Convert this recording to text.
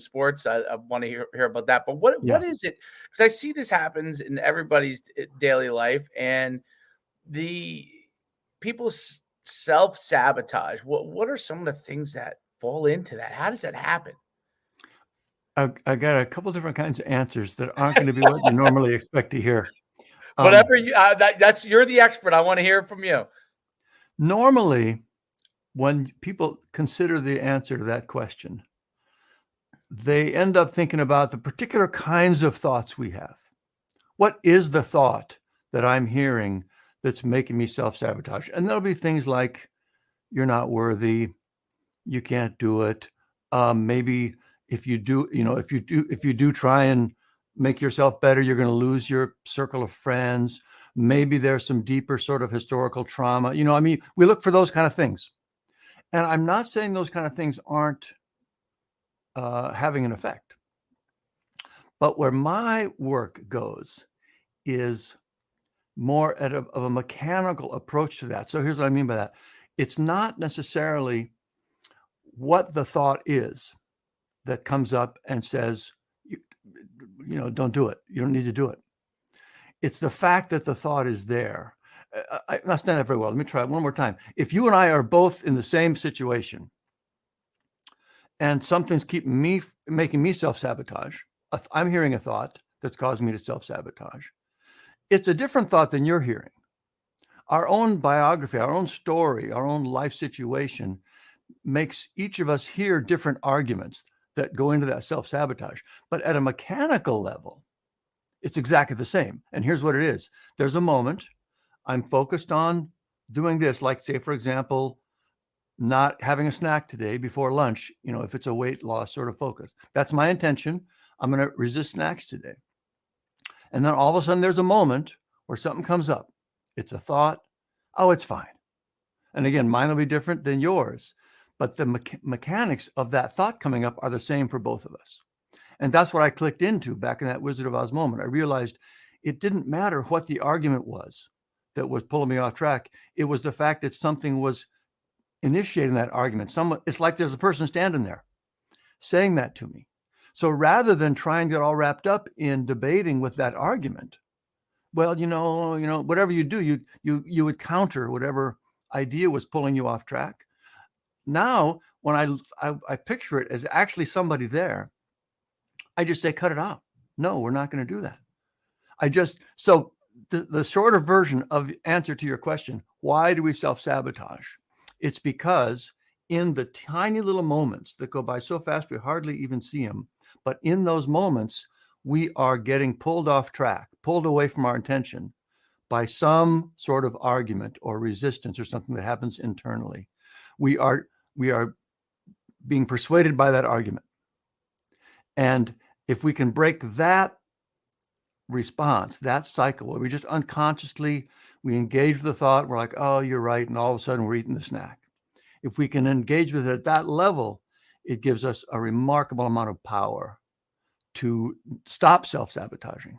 sports. I want to hear about that. But what Yeah. is it? Because I see this happens in everybody's daily life, and the people self-sabotage. What are some of the things that fall into that? How does that happen? I got a couple different kinds of answers that aren't going to be what you normally expect to hear. Whatever you that's you're the expert. I want to hear from you. Normally, when people consider the answer to that question, they end up thinking about the particular kinds of thoughts we have. What is the thought that I'm hearing that's making me self-sabotage? And there'll be things like, you're not worthy, you can't do it. Maybe if you do try and make yourself better, you're going to lose your circle of friends. Maybe there's some deeper sort of historical trauma. We look for those kind of things. And I'm not saying those kind of things aren't having an effect. But where my work goes is more of a mechanical approach to that. So here's what I mean by that. It's not necessarily what the thought is that comes up and says, don't do it. You don't need to do it. It's the fact that the thought is there. I'm not standing up very well. Let me try it one more time. If you and I are both in the same situation and something's making me self-sabotage, I'm hearing a thought that's causing me to self-sabotage. It's a different thought than you're hearing. Our own biography, our own story, our own life situation makes each of us hear different arguments that go into that self-sabotage. But at a mechanical level, it's exactly the same. And here's what it is. There's a moment I'm focused on doing this, like say, for example, not having a snack today before lunch, if it's a weight loss sort of focus. That's my intention. I'm going to resist snacks today. And then all of a sudden there's a moment where something comes up. It's a thought. Oh, it's fine. And again, mine will be different than yours, but the mechanics of that thought coming up are the same for both of us. And that's what I clicked into back in that Wizard of Oz moment. I realized it didn't matter what the argument was that was pulling me off track. It was the fact that something was initiating that argument. It's like there's a person standing there saying that to me. So rather than trying to get all wrapped up in debating with that argument, well, whatever you do, you would counter whatever idea was pulling you off track. Now, when I picture it as actually somebody there, I just say, cut it out. No, we're not going to do that. So the shorter version of the answer to your question, why do we self-sabotage? It's because in the tiny little moments that go by so fast, we hardly even see them. But in those moments, we are getting pulled off track, pulled away from our intention by some sort of argument or resistance or something that happens internally. We are being persuaded by that argument. And if we can break that response, that cycle, where we just unconsciously, we engage with the thought, we're like, oh, you're right. And all of a sudden we're eating the snack. If we can engage with it at that level, it gives us a remarkable amount of power to stop self-sabotaging.